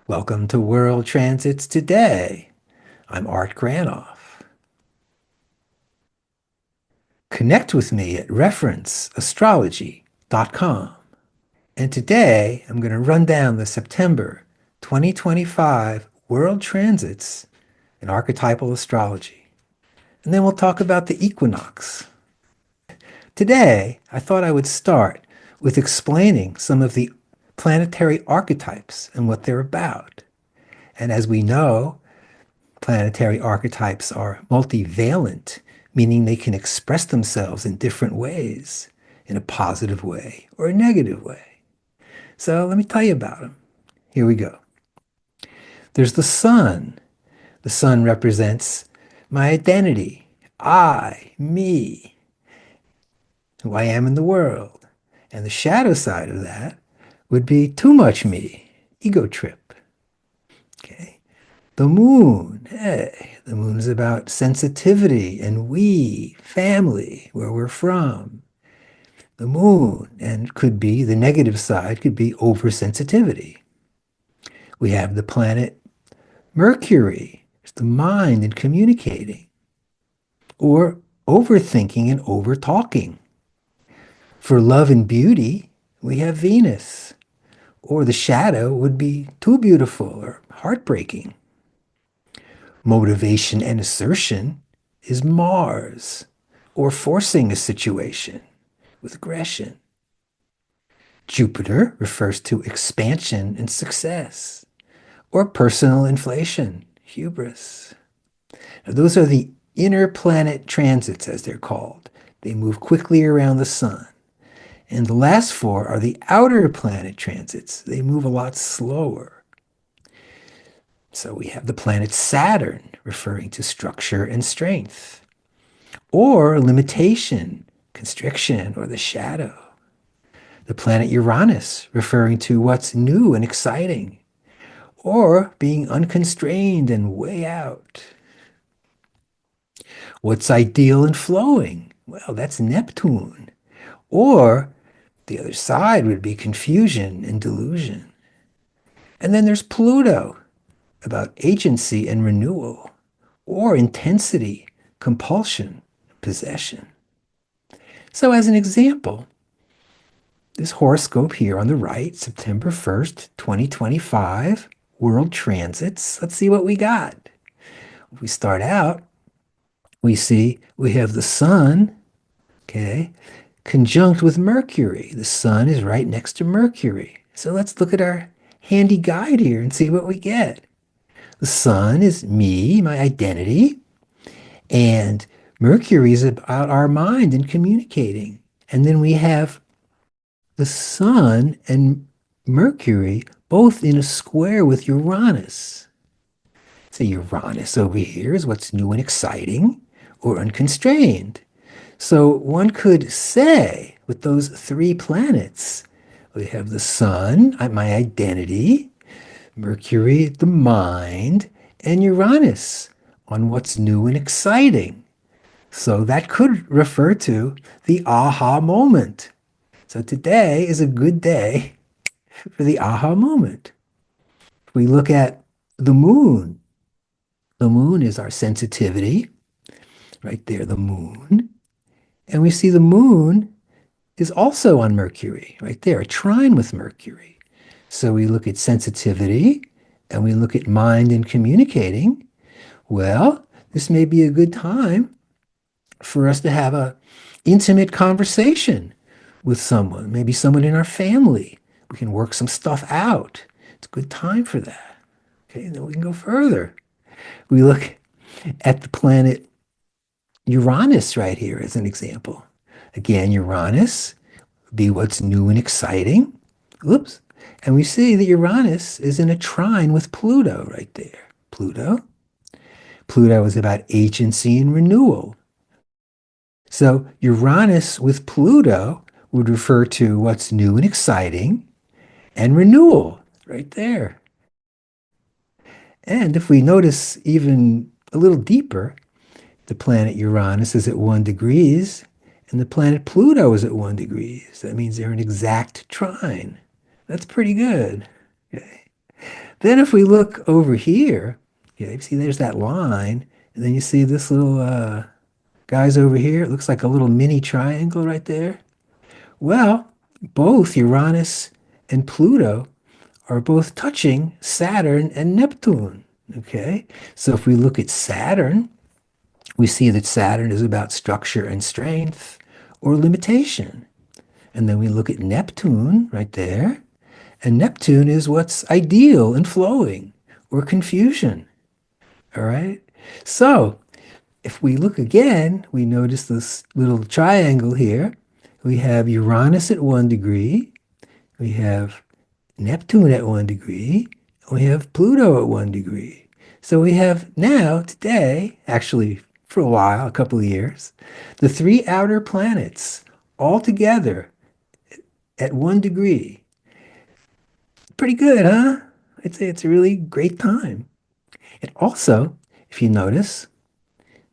Welcome to World Transits Today. I'm Art Granoff. Connect with me at referenceastrology.com. And today I'm going to run down the September 2025 World Transits in Archetypal Astrology. And then we'll talk about the Equinox. Today, I thought I would start with explaining some of the planetary archetypes and what they're about. And as we know, planetary archetypes are multivalent, meaning they can express themselves in different ways, in a positive way or a negative way. So let me tell you about them. Here we go. There's the sun. The sun represents my identity, I, me, who I am in the world. And the shadow side of that would be too much me, ego trip. Okay. The moon, hey, the moon is about sensitivity and we, family, where we're from. The moon, and could be the negative side, could be oversensitivity. We have the planet Mercury, it's the mind and communicating, or overthinking and overtalking. For love and beauty, we have Venus, or the shadow would be too beautiful or heartbreaking. Motivation and assertion is Mars, or forcing a situation with aggression. Jupiter refers to expansion and success, or personal inflation, hubris. Now, those are the inner planet transits, as they're called. They move quickly around the sun. And the last four are the outer planet transits. They move a lot slower. So we have the planet Saturn, referring to structure and strength, or limitation, constriction, or the shadow. The planet Uranus, referring to what's new and exciting, or being unconstrained and way out. What's ideal and flowing? Well, that's Neptune. Or the other side would be confusion and delusion. And then there's Pluto, about agency and renewal, or intensity, compulsion, possession. So as an example, this horoscope here on the right, September 1st, 2025, world transits. Let's see what we got. If we start out, we see we have the sun, okay, conjunct with Mercury. The sun is right next to Mercury. So let's look at our handy guide here and see what we get. The sun is me, my identity, and Mercury is about our mind and communicating. And then we have the sun and Mercury both in a square with Uranus. So Uranus over here is what's new and exciting or unconstrained. So one could say with those three planets, we have the sun, my identity, Mercury, the mind, and Uranus on what's new and exciting. So that could refer to the aha moment. So today is a good day for the aha moment. If we look at the moon is our sensitivity, right there, the moon. And we see the moon is also on Mercury, right there, a trine with Mercury. So we look at sensitivity and we look at mind and communicating. Well, this may be a good time for us to have an intimate conversation with someone, maybe someone in our family. We can work some stuff out. It's a good time for that. Okay, then we can go further. We look at the planet Uranus right here as an example. Again, Uranus would be what's new and exciting. Oops. And we see that Uranus is in a trine with Pluto right there. Pluto is about agency and renewal. So Uranus with Pluto would refer to what's new and exciting and renewal right there. And if we notice even a little deeper, the planet Uranus is at 1 degrees and the planet Pluto is at 1 degree. So that means they're an exact trine. That's pretty good. Okay. Then if we look over here, yeah, you see there's that line, and then you see this little guys over here. It looks like a little mini triangle right there. Well, both Uranus and Pluto are both touching Saturn and Neptune. Okay, so if we look at Saturn, we see that Saturn is about structure and strength or limitation. And then we look at Neptune right there, and Neptune is what's ideal and flowing or confusion. All right. So if we look again, we notice this little triangle here. We have Uranus at 1 degree, we have Neptune at 1 degree, and we have Pluto at 1 degree. So we have now, today, actually for a while, a couple of years, the three outer planets all together at 1 degree. Pretty good, huh? I'd say it's a really great time. And also, if you notice,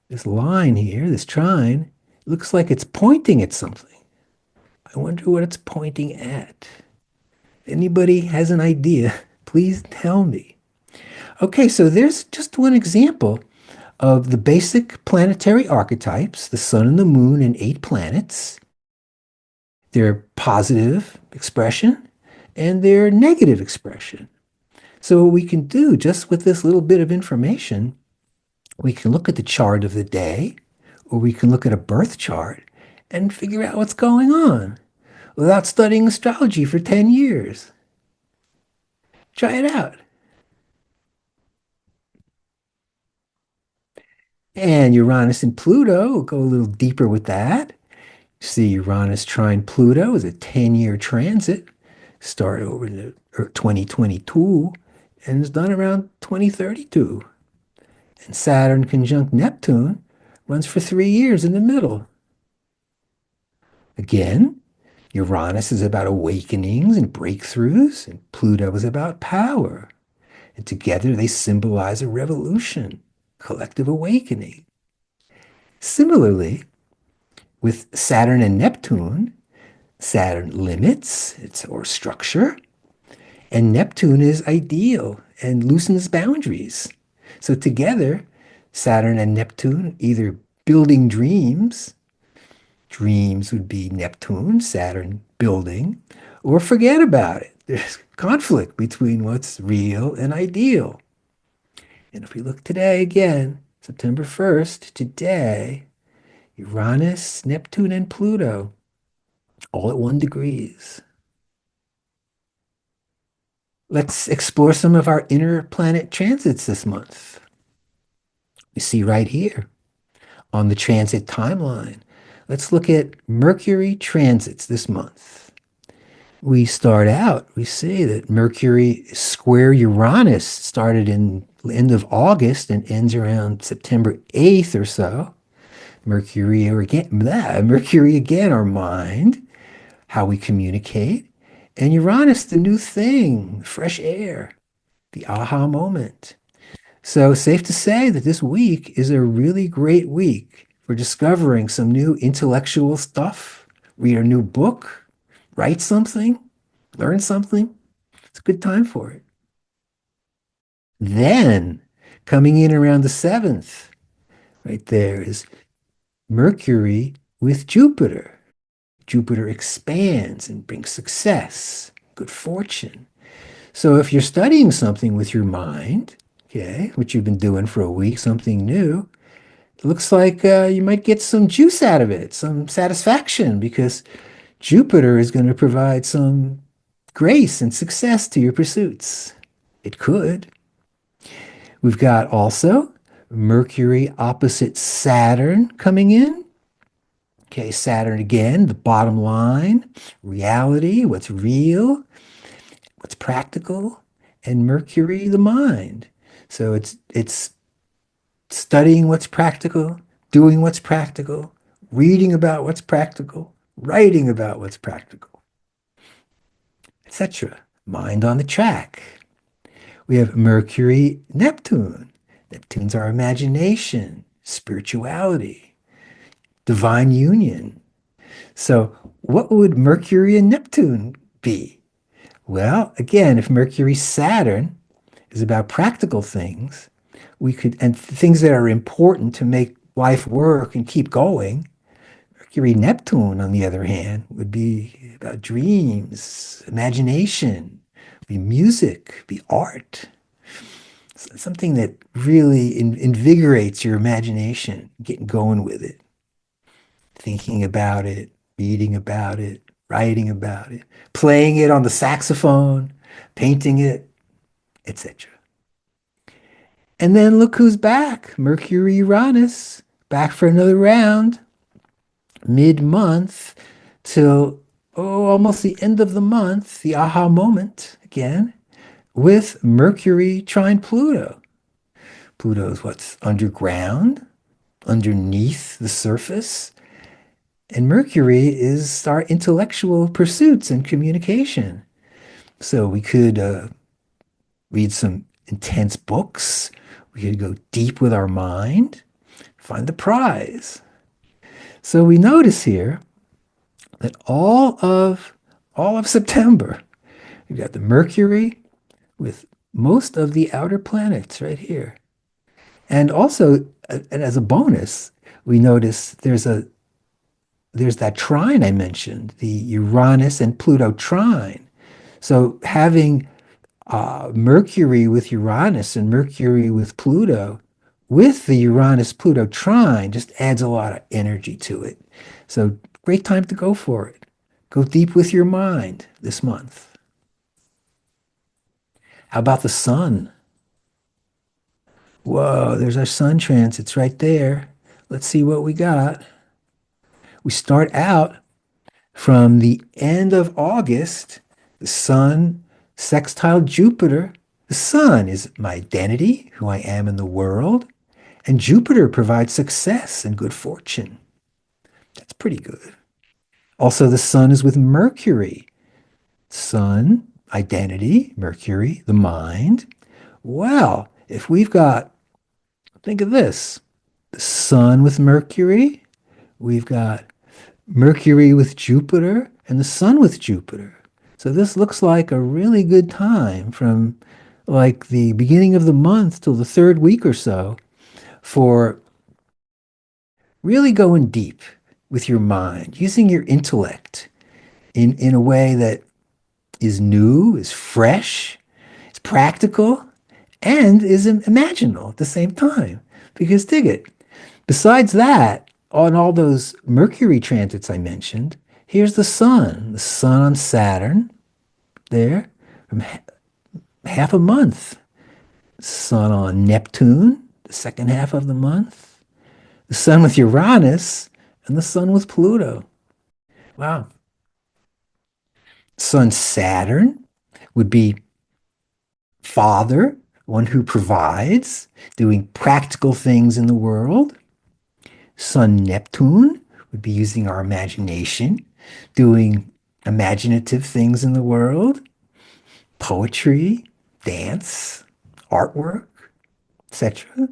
this line here, this trine, looks like it's pointing at something. I wonder what it's pointing at. Anybody has an idea? Please tell me. Okay, so there's just one example of the basic planetary archetypes, the sun and the moon and 8 planets, their positive expression and their negative expression. So what we can do just with this little bit of information, we can look at the chart of the day, or we can look at a birth chart and figure out what's going on without studying astrology for 10 years. Try it out. And Uranus and Pluto, we'll go a little deeper with that. See, Uranus trine Pluto is a 10-year transit. Started over in the 2022 and is done around 2032. And Saturn conjunct Neptune runs for 3 years in the middle. Again, Uranus is about awakenings and breakthroughs, and Pluto is about power. And together they symbolize a revolution, collective awakening. Similarly, with Saturn and Neptune, Saturn limits its or structure, and Neptune is ideal and loosens boundaries. So together, Saturn and Neptune either building dreams, dreams would be Neptune, Saturn building, or forget about it. There's conflict between what's real and ideal. And if we look today again, September 1st, today, Uranus, Neptune, and Pluto, all at 1 degrees. Let's explore some of our inner planet transits this month. We see right here on the transit timeline. Let's look at Mercury transits this month. We start out, we see that Mercury square Uranus started in the end of August and ends around September 8th or so. Mercury again, our mind, how we communicate. And Uranus, the new thing, fresh air, the aha moment. So safe to say that this week is a really great week for discovering some new intellectual stuff, read a new book, write something, learn something. It's a good time for it. Then, coming in around the 7th, right there is Mercury with Jupiter. Jupiter expands and brings success, good fortune. So if you're studying something with your mind, okay, which you've been doing for a week, something new, it looks like you might get some juice out of it, some satisfaction, because Jupiter is going to provide some grace and success to your pursuits. It could. We've got also Mercury opposite Saturn coming in. Okay, Saturn again, the bottom line, reality, what's real, what's practical, and Mercury, the mind. So it's studying what's practical, doing what's practical, reading about what's practical, writing about what's practical, etc. Mind on the track. We have Mercury, Neptune. Neptune's our imagination, spirituality, divine union. So what would Mercury and Neptune be? Well, again, if Mercury's Saturn, is about practical things. And things that are important to make life work and keep going. Mercury Neptune, on the other hand, would be about dreams, imagination, be music, be art, something that really invigorates your imagination, getting going with it, thinking about it, reading about it, writing about it, playing it on the saxophone, painting it, etc. And then look who's back, Mercury Uranus, back for another round, mid-month till almost the end of the month, the aha moment again, with Mercury trine Pluto. Pluto is what's underground, underneath the surface. And Mercury is our intellectual pursuits and communication. So we could read some intense books. We could go deep with our mind, find the prize. So we notice here that all of September, we've got the Mercury with most of the outer planets right here. And also, and as a bonus, we notice there's that trine I mentioned, the Uranus and Pluto trine. So having Mercury with Uranus and Mercury with Pluto, with the Uranus-Pluto trine, just adds a lot of energy to it. So great time to go for it. Go deep with your mind this month. How about the sun? Whoa, there's our sun transits right there. Let's see what we got. We start out from the end of August, the sun sextile Jupiter. The sun is my identity, who I am in the world, and Jupiter provides success and good fortune. That's pretty good. Also, the sun is with Mercury. Sun, identity, Mercury, the mind. Well, if we've got, think of this, the sun with Mercury, we've got Mercury with Jupiter, and the sun with Jupiter. So this looks like a really good time from like the beginning of the month till the third week or so for really going deep with your mind, using your intellect in a way that is new, is fresh, is practical, and is imaginal at the same time. Because dig it, besides that, on all those Mercury transits I mentioned, here's the sun on Saturn, there, from half a month. Sun on Neptune, the second half of the month. The sun with Uranus, and the sun with Pluto. Wow. Sun Saturn would be father, one who provides, doing practical things in the world. Sun Neptune would be using our imagination, doing imaginative things in the world, poetry, dance, artwork, etc.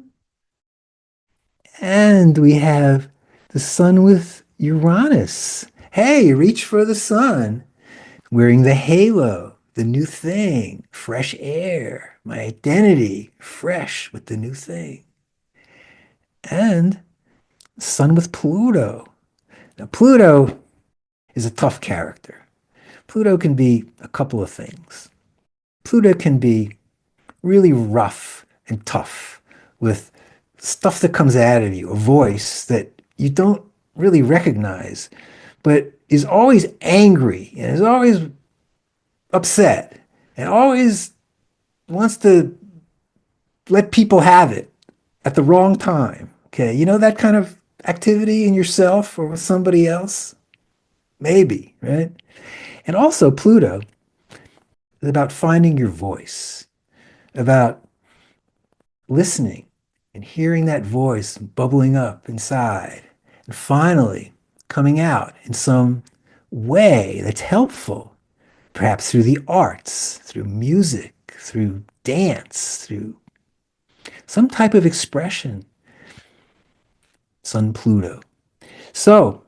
And we have the sun with Uranus. Hey, reach for the sun, wearing the halo, the new thing, fresh air, my identity, fresh with the new thing. And sun with Pluto. Now, Pluto is a tough character. Pluto can be a couple of things. Pluto can be really rough and tough with stuff that comes out of you, a voice that you don't really recognize, but is always angry and is always upset and always wants to let people have it at the wrong time. Okay, you know that kind of activity in yourself or with somebody else? Maybe, right? And also, Pluto is about finding your voice, about listening and hearing that voice bubbling up inside, and finally coming out in some way that's helpful, perhaps through the arts, through music, through dance, through some type of expression. Sun Pluto. So,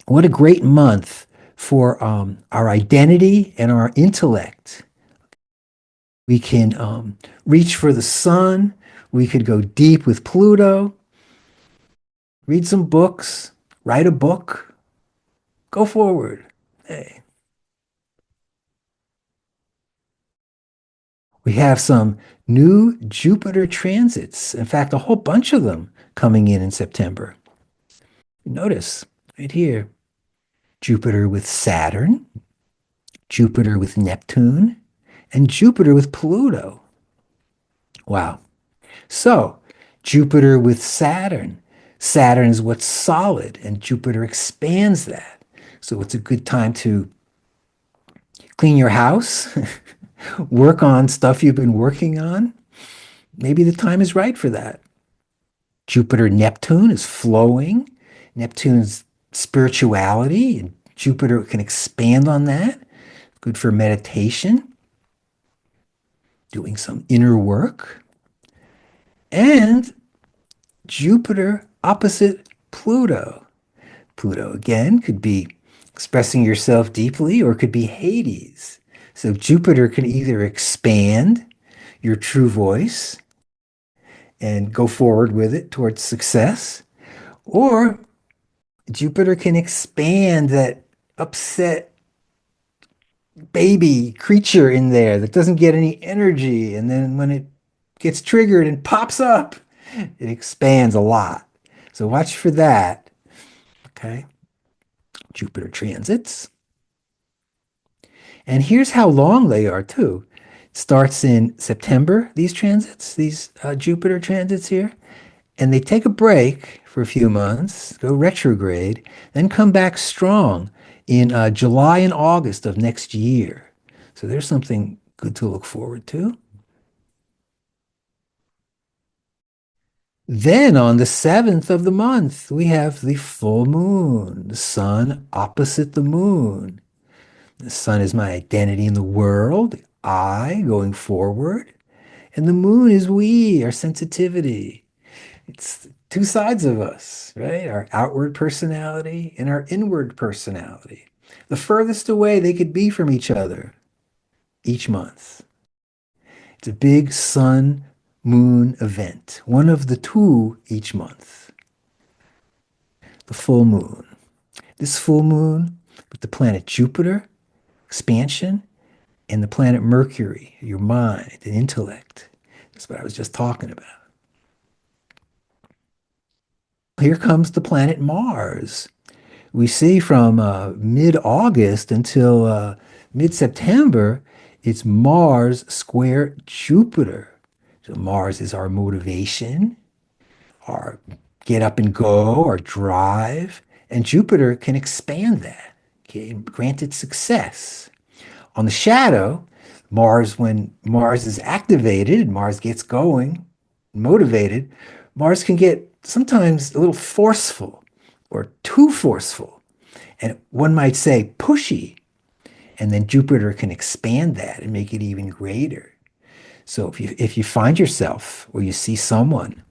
what a great month for our identity and our intellect. We can reach for the sun. We could go deep with Pluto, read some books, write a book, go forward. Hey. We have some new Jupiter transits. In fact, a whole bunch of them coming in September. Notice right here Jupiter with Saturn, Jupiter with Neptune, and Jupiter with Pluto. Wow. So, Jupiter with Saturn. Saturn is what's solid, and Jupiter expands that. So, it's a good time to clean your house, work on stuff you've been working on. Maybe the time is right for that. Jupiter Neptune is flowing. Neptune's spirituality, and Jupiter can expand on that. Good for meditation, doing some inner work. And Jupiter opposite Pluto. Pluto, again, could be expressing yourself deeply or could be Hades. So Jupiter can either expand your true voice and go forward with it towards success, or Jupiter can expand that upset baby creature in there that doesn't get any energy. And then when it gets triggered and pops up, it expands a lot. So watch for that. Okay. Jupiter transits. And here's how long they are, too. It starts in September, these transits, these Jupiter transits here. And they take a break for a few months, go retrograde, then come back strong in July and August of next year. So there's something good to look forward to. Then on the 7th of the month, we have the full moon, the sun opposite the moon. The sun is my identity in the world, I going forward. And the moon is we, our sensitivity. It's two sides of us, right? Our outward personality and our inward personality. The furthest away they could be from each other each month. It's a big sun moon event, one of the two each month. The full moon. This full moon with the planet Jupiter, expansion, and the planet Mercury, your mind and intellect. That's what I was just talking about. Here comes the planet Mars. We see from mid-August until mid-September, it's Mars square Jupiter. So Mars is our motivation, our get up and go, our drive, and Jupiter can expand that, okay, grant it success. On the shadow, Mars, when Mars is activated, Mars gets going, motivated, Mars can get sometimes a little forceful or too forceful. And one might say pushy. And then Jupiter can expand that and make it even greater. So if you find yourself or you see someone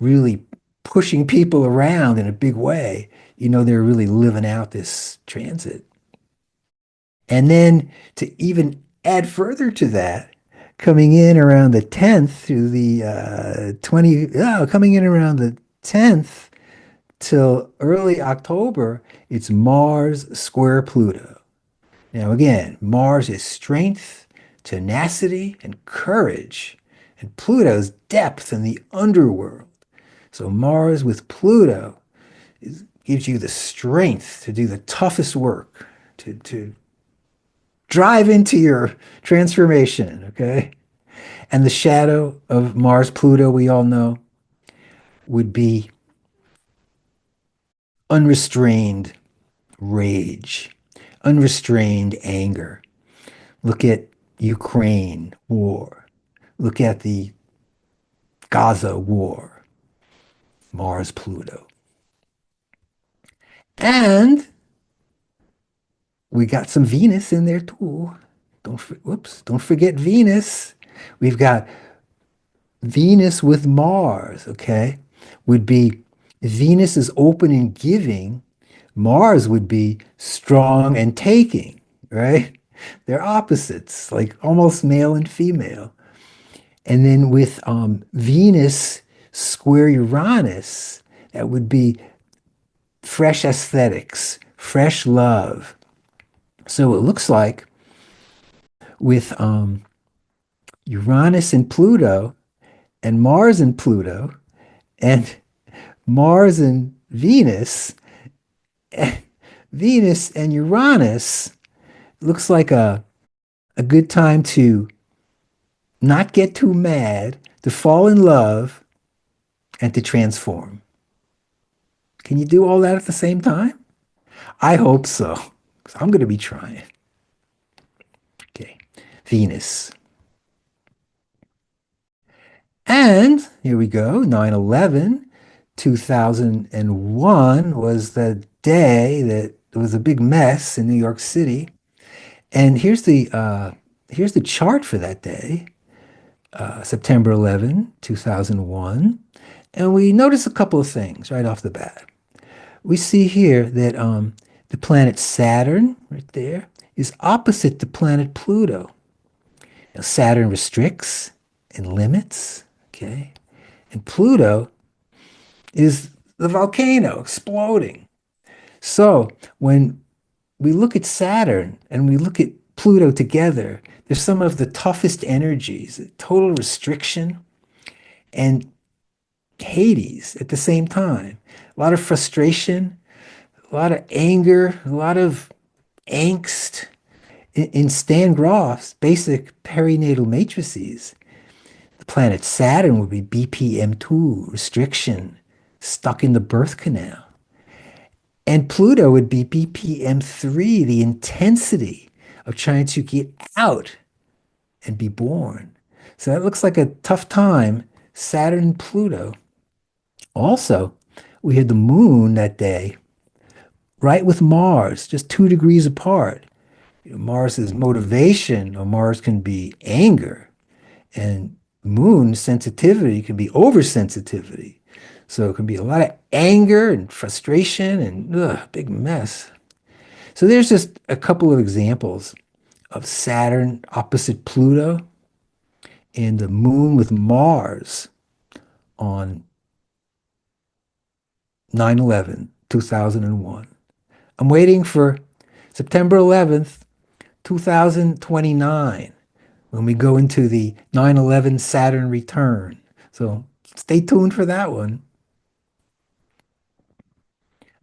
really pushing people around in a big way, you know they're really living out this transit. And then to even add further to that, coming in around the 10th to the coming in around the 10th till early October, it's Mars square Pluto. Now, again, Mars is strength, tenacity, and courage, and Pluto's depth in the underworld. So, Mars with Pluto gives you the strength to do the toughest work, to drive into your transformation, okay? And the shadow of Mars Pluto, we all know, would be unrestrained rage, unrestrained anger. Look at Ukraine war. Look at the Gaza war. Mars Pluto. And we got some Venus in there too. Don't forget Venus. We've got Venus with Mars, okay? Would be Venus is open and giving. Mars would be strong and taking, right? They're opposites, like almost male and female. And then with Venus square Uranus, that would be fresh aesthetics, fresh love. So it looks like with Uranus and Pluto, and Mars and Pluto, and Mars and Venus, Venus and Uranus, looks like a good time to not get too mad, to fall in love, and to transform. Can you do all that at the same time? I hope so, 'cause I'm going to be trying. Okay, Venus. And here we go, 9/11, 2001 was the day that it was a big mess in New York City. And here's the chart for that day, September 11, 2001. And we notice a couple of things right off the bat. We see here that the planet Saturn, right there, is opposite the planet Pluto. Now, Saturn restricts and limits, okay? And Pluto is the volcano exploding. So when we look at Saturn and we look at Pluto together, there's some of the toughest energies, total restriction and Hades at the same time. A lot of frustration, a lot of anger, a lot of angst. In Stan Grof's Basic Perinatal Matrices, the planet Saturn would be BPM2, restriction, stuck in the birth canal. And Pluto would be BPM3, the intensity of trying to get out and be born. So that looks like a tough time, Saturn and Pluto. Also, we had the moon that day, right with Mars, just 2 degrees apart. Mars's motivation, or Mars can be anger, and moon sensitivity can be oversensitivity. So it can be a lot of anger and frustration and big mess. So there's just a couple of examples of Saturn opposite Pluto and the moon with Mars on 9/11, 2001. I'm waiting for September 11th, 2029, when we go into the 9/11 Saturn return. So stay tuned for that one.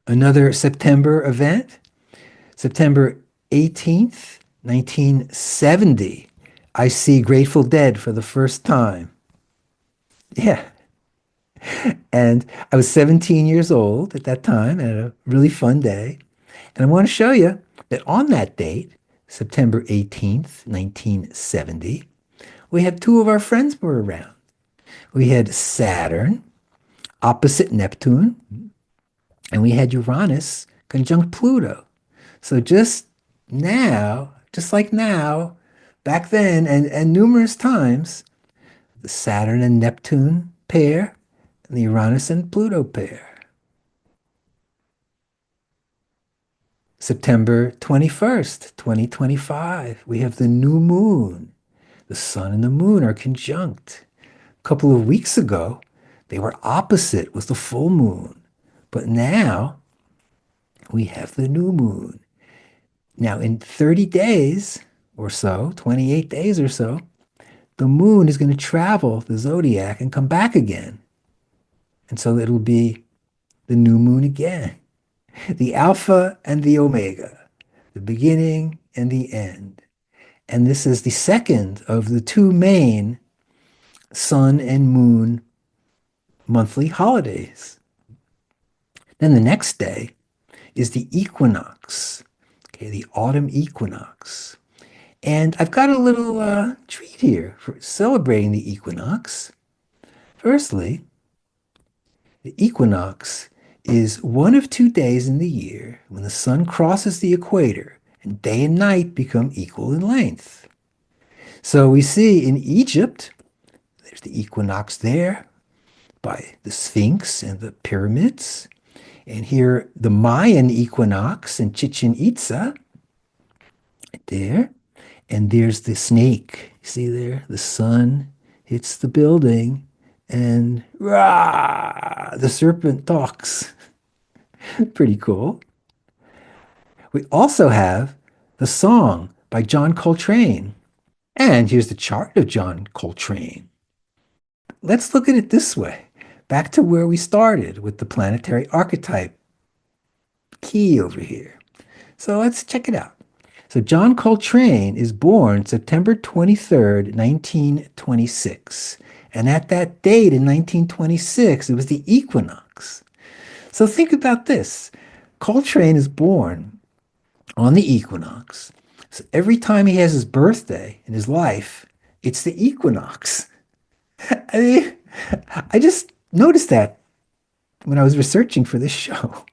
Another September event, September 18th, 1970. I see Grateful Dead for the first time. Yeah. And I was 17 years old at that time and had a really fun day. And I want to show you that on that date, September 18th, 1970, we had two of our friends were around. We had Saturn opposite Neptune, and we had Uranus conjunct Pluto. So just now, just like now, back then, and numerous times, the Saturn and Neptune pair, and the Uranus and Pluto pair. September 21st, 2025, we have the new moon. The sun and the moon are conjunct. A couple of weeks ago, they were opposite with the full moon. But now, we have the new moon. Now, in 30 days or so, 28 days or so, the moon is going to travel the zodiac and come back again. And so it'll be the new moon again. The alpha and the omega, the beginning and the end. And this is the second of the two main sun and moon monthly holidays. Then the next day is the equinox, okay, the autumn equinox. And I've got a little treat here for celebrating the equinox. Firstly, the equinox is one of 2 days in the year when the sun crosses the equator and day and night become equal in length. So we see in Egypt, there's the equinox there by the Sphinx and the pyramids. And here, the Mayan equinox in Chichen Itza, right there. And there's the snake. See there? The sun hits the building and rah, the serpent talks. Pretty cool. We also have the song by John Coltrane. And here's the chart of John Coltrane. Let's look at it this way. Back to where we started with the planetary archetype key over here. So let's check it out. So John Coltrane is born September 23rd, 1926. And at that date in 1926, it was the equinox. So think about this. Coltrane is born on the equinox. So every time he has his birthday in his life, it's the equinox. I mean, I just noticed that when I was researching for this show.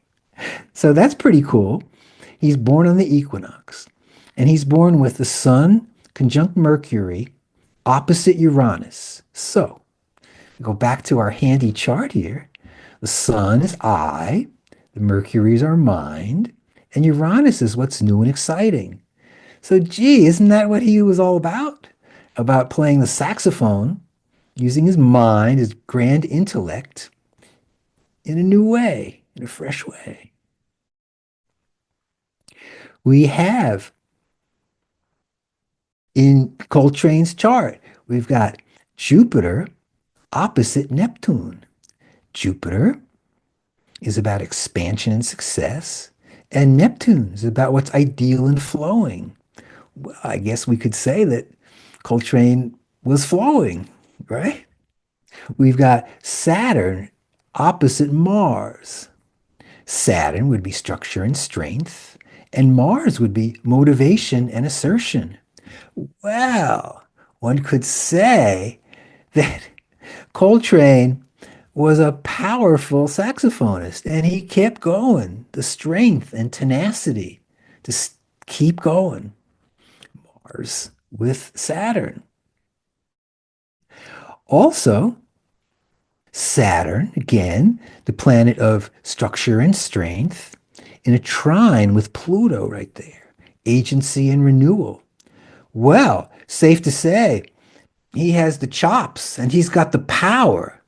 So that's pretty cool. He's born on the equinox, and he's born with the sun conjunct Mercury opposite Uranus. So go back to our handy chart here. The sun is I, the Mercury is our mind, and Uranus is what's new and exciting. So, gee, isn't that what he was all about? About playing the saxophone, using his mind, his grand intellect, in a new way, in a fresh way. We have in Coltrane's chart, we've got Jupiter opposite Neptune. Jupiter is about expansion and success, and Neptune is about what's ideal and flowing. Well, I guess we could say that Coltrane was flowing, right? We've got Saturn opposite Mars. Saturn would be structure and strength, and Mars would be motivation and assertion. Well, one could say that Coltrane was a powerful saxophonist and he kept going, the strength and tenacity to keep going. Mars with Saturn. Also, Saturn, again, the planet of structure and strength, in a trine with Pluto right there, agency and renewal. Well, safe to say, he has the chops and he's got the power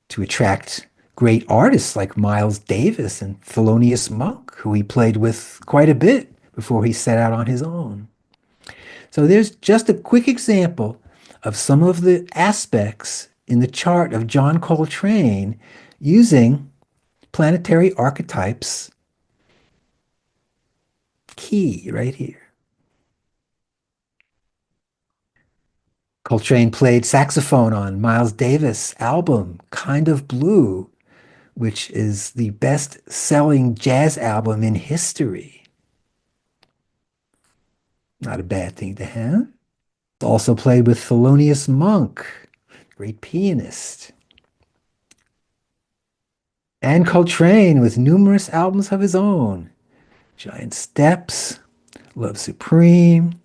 to attract great artists like Miles Davis and Thelonious Monk, who he played with quite a bit before he set out on his own. So there's just a quick example of some of the aspects in the chart of John Coltrane using planetary archetypes key right here. Coltrane played saxophone on Miles Davis' album, Kind of Blue, which is the best-selling jazz album in history. Not a bad thing to have. Also played with Thelonious Monk, great pianist. And Coltrane with numerous albums of his own. Giant Steps, Love Supreme,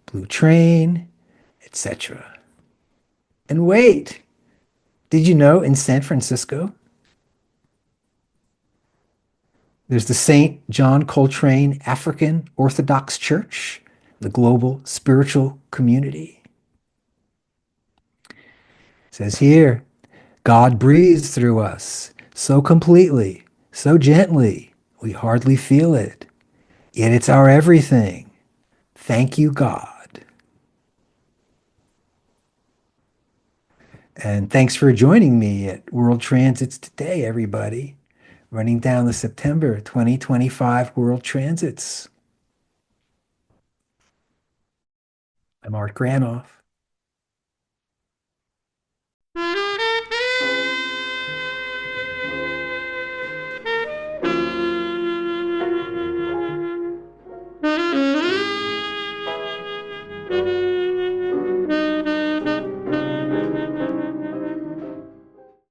Blue Train, etc. And wait, did you know in San Francisco, there's the St. John Coltrane African Orthodox Church, the global spiritual community. It says here, God breathes through us so completely, so gently, we hardly feel it. Yet it's our everything. Thank you, God. And thanks for joining me at World Transits today, everybody. Running down the September 2025 World Transits. I'm Art Granoff.